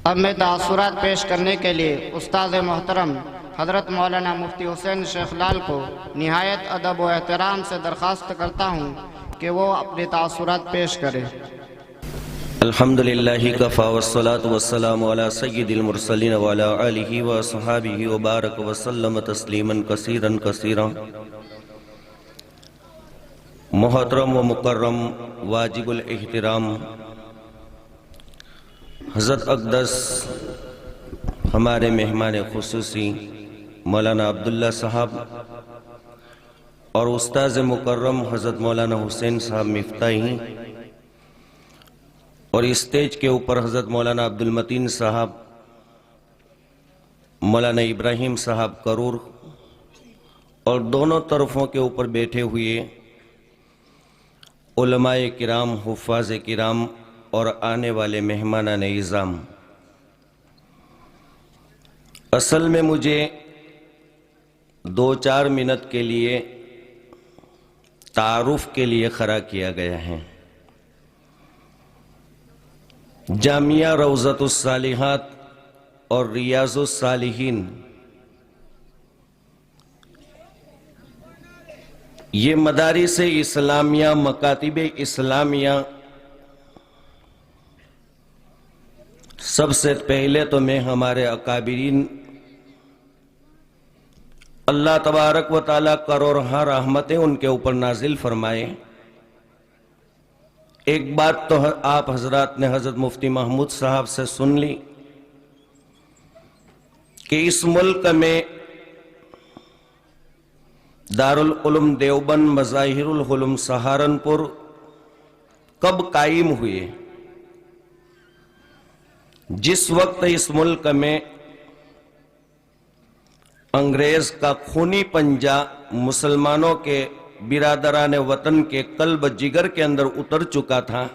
اب میں تاثرات پیش کرنے کے لیے استاد محترم حضرت مولانا مفتی حسین شیخ لال کو نہایت ادب و احترام سے درخواست کرتا ہوں کہ وہ اپنے تاثرات پیش کرے۔ الحمدللہ کفا والصلاة والسلام علی سید المرسلین وعلی آلہ وصحابہ وبارک وسلم تسلیما کثیرا کثیرا۔ محترم و مکرم واجب الاحترام حضرت اقدس ہمارے مہمان خصوصی مولانا عبداللہ صاحب اور استاذ مکرم حضرت مولانا حسین صاحب مفتاحی، اور اسٹیج کے اوپر حضرت مولانا عبدالمتین صاحب، مولانا ابراہیم صاحب کرور، اور دونوں طرفوں کے اوپر بیٹھے ہوئے علماء کرام، حفاظ کرام اور آنے والے مہمانان اعظام۔ اصل میں مجھے 2-4 منٹ کے لیے تعارف کے لیے کھڑا کیا گیا ہے۔ جامعہ روضۃ الصالحات اور ریاض الصالحین یہ مدارس اسلامیہ، مکاتب اسلامیہ، سب سے پہلے تو میں ہمارے اکابرین اللہ تبارک و تعالیٰ کروڑہا رحمتیں ان کے اوپر نازل فرمائے۔ ایک بات تو آپ حضرات نے حضرت مفتی محمود صاحب سے سن لی کہ اس ملک میں دارالعلوم دیوبند، مظاہر العلوم سہارنپور کب قائم ہوئے؟ جس وقت اس ملک میں انگریز کا خونی پنجہ مسلمانوں کے برادران وطن کے قلب جگر کے اندر اتر چکا تھا،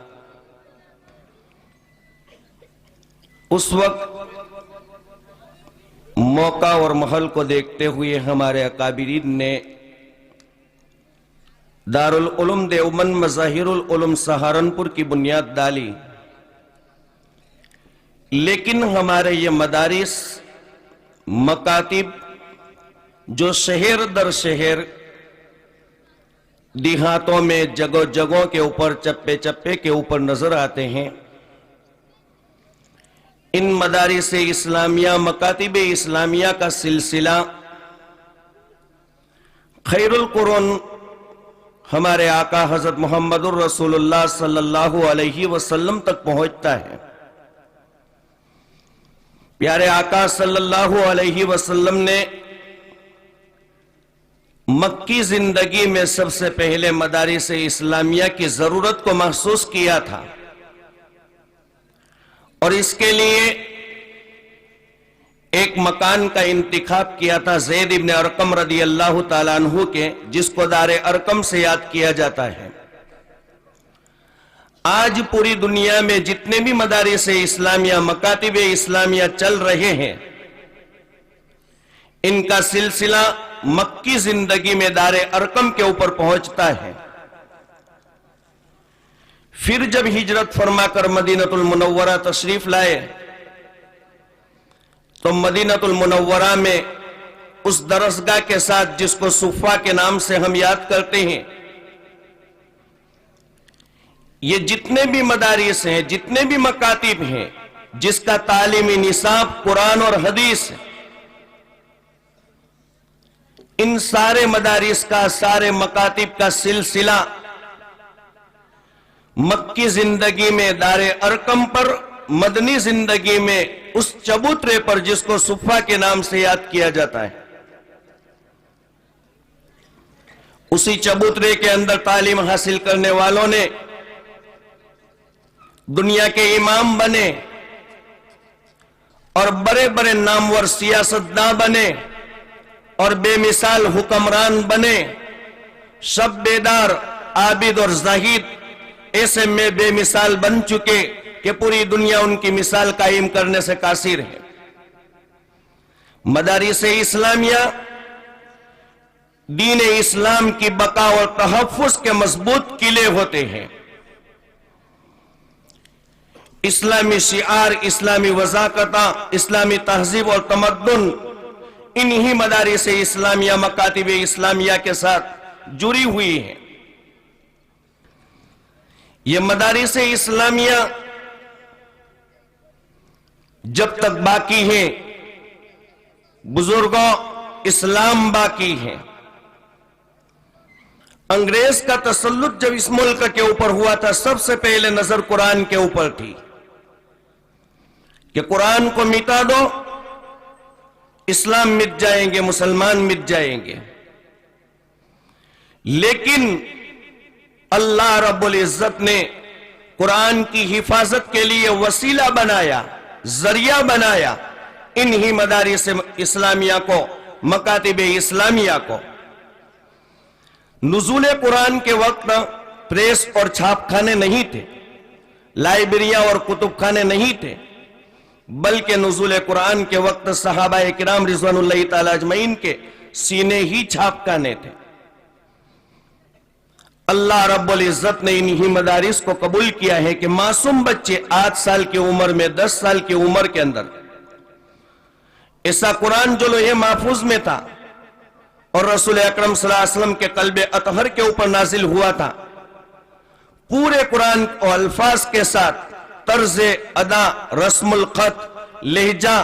اس وقت موقع اور محل کو دیکھتے ہوئے ہمارے اکابرین نے دارالعلوم دیوبند، مظاہر العلوم سہارنپور کی بنیاد ڈالی۔ لیکن ہمارے یہ مدارس، مکاتب جو شہر در شہر، دیہاتوں میں، جگہوں جگہوں کے اوپر، چپے چپے کے اوپر نظر آتے ہیں، ان مدارس اسلامیہ، مکاتب اسلامیہ کا سلسلہ خیر القرون ہمارے آقا حضرت محمد الرسول اللہ صلی اللہ علیہ وسلم تک پہنچتا ہے۔ پیارے آقا صلی اللہ علیہ وسلم نے مکی زندگی میں سب سے پہلے مدارس اسلامیہ کی ضرورت کو محسوس کیا تھا، اور اس کے لیے ایک مکان کا انتخاب کیا تھا زید ابن ارقم رضی اللہ تعالیٰ عنہ کے، جس کو دار ارقم سے یاد کیا جاتا ہے۔ آج پوری دنیا میں جتنے بھی مدارس اسلامیہ، مکاتب اسلامیہ چل رہے ہیں، ان کا سلسلہ مکی زندگی میں دار ارقم کے اوپر پہنچتا ہے۔ پھر جب ہجرت فرما کر مدینہ المنورہ تشریف لائے تو مدینہ المنورہ میں اس درسگاہ کے ساتھ جس کو صفہ کے نام سے ہم یاد کرتے ہیں، یہ جتنے بھی مدارس ہیں، جتنے بھی مکاتب ہیں، جس کا تعلیمی نصاب قرآن اور حدیث ہے، ان سارے مدارس کا، سارے مکاتب کا سلسلہ مکی زندگی میں دار ارقم پر، مدنی زندگی میں اس چبوترے پر جس کو صفہ کے نام سے یاد کیا جاتا ہے، اسی چبوترے کے اندر تعلیم حاصل کرنے والوں نے دنیا کے امام بنے اور بڑے بڑے نامور سیاستداں بنے اور بے مثال حکمران بنے، شب بیدار، عابد اور زاہد ایسے میں بے مثال بن چکے کہ پوری دنیا ان کی مثال قائم کرنے سے قاصر ہے۔ مدارس اسلامیہ دین اسلام کی بقا اور تحفظ کے مضبوط قلعے ہوتے ہیں۔ اسلامی شعار، اسلامی وضاقتہ، اسلامی تہذیب اور تمدن انہی مدارس اسلامیہ، مکاتب اسلامیہ کے ساتھ جڑی ہوئی ہیں۔ یہ مدارس اسلامیہ جب تک باقی ہیں، بزرگوں، اسلام باقی ہے۔ انگریز کا تسلط جب اس ملک کے اوپر ہوا تھا، سب سے پہلے نظر قرآن کے اوپر تھی کہ قرآن کو مٹا دو، اسلام مٹ جائیں گے، مسلمان مٹ جائیں گے۔ لیکن اللہ رب العزت نے قرآن کی حفاظت کے لیے وسیلہ بنایا، ذریعہ بنایا انہی مدارس اسلامیہ کو، مکاتب اسلامیہ کو۔ نزول قرآن کے وقت پریس اور چھاپ خانے نہیں تھے، لائبریریاں اور کتب خانے نہیں تھے، بلکہ نزول قرآن کے وقت صحابہ کرام رضوان اللہ تعالی اجمعین کے سینے ہی چھاپ خانے تھے۔ اللہ رب العزت نے انہی مدارس کو قبول کیا ہے کہ معصوم بچے 8 سال کی عمر میں، 10 سال کی عمر کے اندر ایسا قرآن جو لوح محفوظ میں تھا اور رسول اکرم صلی اللہ علیہ وسلم کے قلب اطہر کے اوپر نازل ہوا تھا، پورے قرآن کو الفاظ کے ساتھ، طرز ادا، رسم الخط، لہجہ،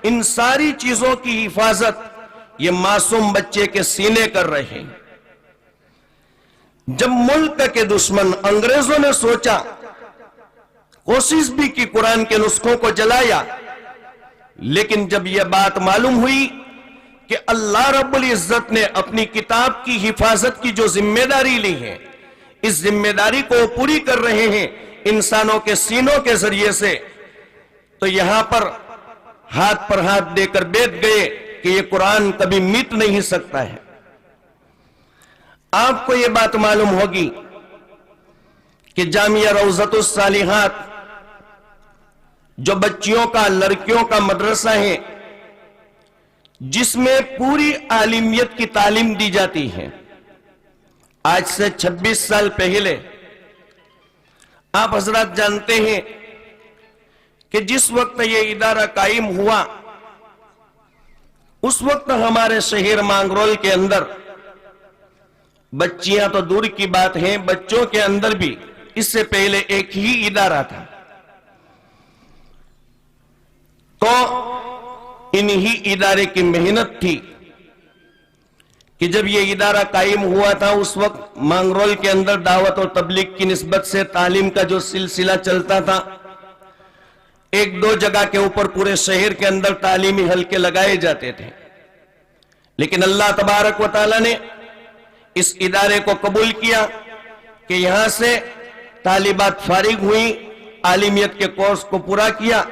ان ساری چیزوں کی حفاظت یہ معصوم بچے کے سینے کر رہے ہیں۔ جب ملک کے دشمن انگریزوں نے سوچا، کوشش بھی کی قرآن کے نسخوں کو جلایا، لیکن جب یہ بات معلوم ہوئی کہ اللہ رب العزت نے اپنی کتاب کی حفاظت کی جو ذمہ داری لی ہے، اس ذمہ داری کو پوری کر رہے ہیں انسانوں کے سینوں کے ذریعے سے، تو یہاں پر ہاتھ دے کر بیٹھ گئے کہ یہ قرآن کبھی مٹ نہیں سکتا ہے۔ آپ کو یہ بات معلوم ہوگی کہ جامعہ روضۃ الصالحات جو بچیوں کا، لڑکیوں کا مدرسہ ہے، جس میں پوری عالمیت کی تعلیم دی جاتی ہے، آج سے 26 سال پہلے آپ حضرات جانتے ہیں کہ جس وقت یہ ادارہ قائم ہوا، اس وقت ہمارے شہر مانگرول کے اندر بچیاں تو دور کی بات ہیں، بچوں کے اندر بھی اس سے پہلے ایک ہی ادارہ تھا۔ تو انہی ادارے کی محنت تھی کہ جب یہ ادارہ قائم ہوا تھا، اس وقت مانگرول کے اندر دعوت اور تبلیغ کی نسبت سے تعلیم کا جو سلسلہ چلتا تھا، 1-2 جگہ کے اوپر پورے شہر کے اندر تعلیمی حلقے لگائے جاتے تھے، لیکن اللہ تبارک و تعالی نے اس ادارے کو قبول کیا کہ یہاں سے طالبات فارغ ہوئی، عالمیت کے کورس کو پورا کیا۔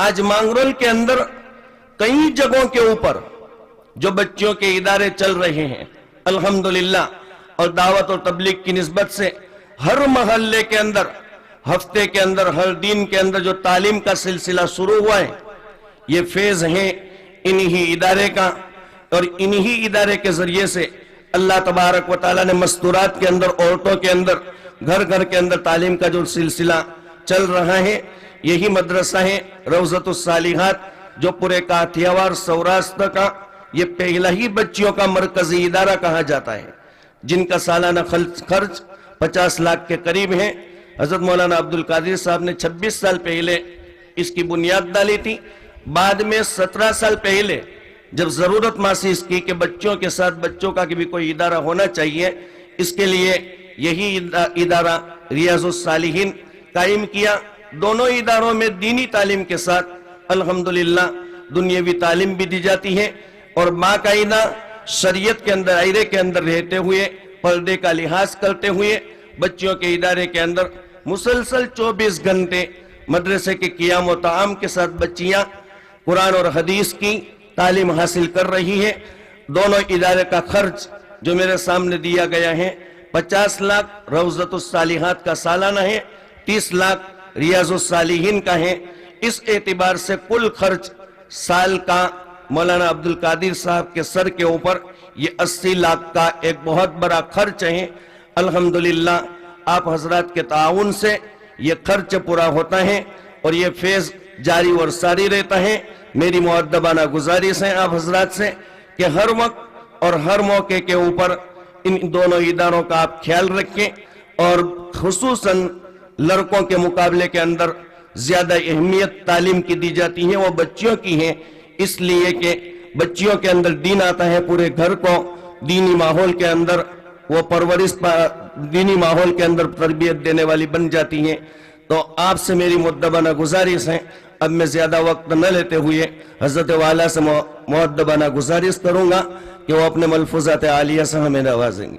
آج مانگرول کے اندر کئی جگہوں کے اوپر جو بچوں کے ادارے چل رہے ہیں الحمدللہ، اور دعوت اور تبلیغ کی نسبت سے ہر محلے کے اندر، ہفتے کے اندر، ہر دن کے اندر جو تعلیم کا سلسلہ شروع ہوا ہے، یہ فیض ہے انہی ادارے کا، اور انہی ادارے کے ذریعے سے اللہ تبارک و تعالیٰ نے مستورات کے اندر، عورتوں کے اندر، گھر گھر کے اندر تعلیم کا جو سلسلہ چل رہا ہے، یہی مدرسہ ہے روضۃ الصالحات، جو پورے کاتھیاوار سوراشٹر کا یہ پہلا ہی بچیوں کا مرکزی ادارہ کہا جاتا ہے، جن کا سالانہ خرچ 50 لاکھ کے قریب ہے۔ حضرت مولانا عبدالقادر صاحب نے 26 سال پہلے اس کی بنیاد ڈالی تھی، بعد میں 17 سال پہلے جب ضرورت محسوس کی کہ بچوں کے ساتھ بچوں کا بھی کوئی ادارہ ہونا چاہیے، اس کے لیے یہی ادارہ ریاض الصالحین قائم کیا۔ دونوں اداروں میں دینی تعلیم کے ساتھ الحمدللہ دنیاوی تعلیم بھی دی جاتی ہے، اور باقاعدہ شریعت کے اندر، دائرے کے اندر رہتے ہوئے، پردے کا لحاظ کرتے ہوئے بچوں کے ادارے کے اندر مسلسل 24 گھنٹے مدرسے کے قیام و طعام کے ساتھ بچیاں قرآن اور حدیث کی تعلیم حاصل کر رہی ہے۔ دونوں ادارے کا خرچ جو میرے سامنے دیا گیا ہے، 50 لاکھ روضۃ الصالحات کا سالانہ ہے، 30 لاکھ ریاض الصالحین کا ہے۔ اس اعتبار سے کل خرچ سال کا مولانا عبدالقادر صاحب کے سر کے اوپر یہ 80 لاکھ کا ایک بہت بڑا خرچ ہے۔ الحمدللہ آپ حضرات کے تعاون سے یہ خرچ پورا ہوتا ہے، اور یہ فیض جاری اور ساری رہتا ہے. میری مؤدبانہ گزارش ہے آپ حضرات سے کہ ہر وقت اور ہر موقع کے اوپر ان دونوں اداروں کا آپ خیال رکھیں، اور خصوصاً لڑکوں کے مقابلے کے اندر زیادہ اہمیت تعلیم کی دی جاتی ہے، وہ بچیوں کی ہیں، اس لیے کہ بچیوں کے اندر دین آتا ہے، پورے گھر کو دینی ماحول کے اندر وہ پرورش دینی ماحول کے اندر تربیت دینے والی بن جاتی ہیں. تو آپ سے میری مؤدبانہ گزارش ہے، اب میں زیادہ وقت نہ لیتے ہوئے حضرت والا سے مؤدبانہ گزارش کروں گا کہ وہ اپنے ملفوظات عالیہ سے ہمیں نوازیں گے.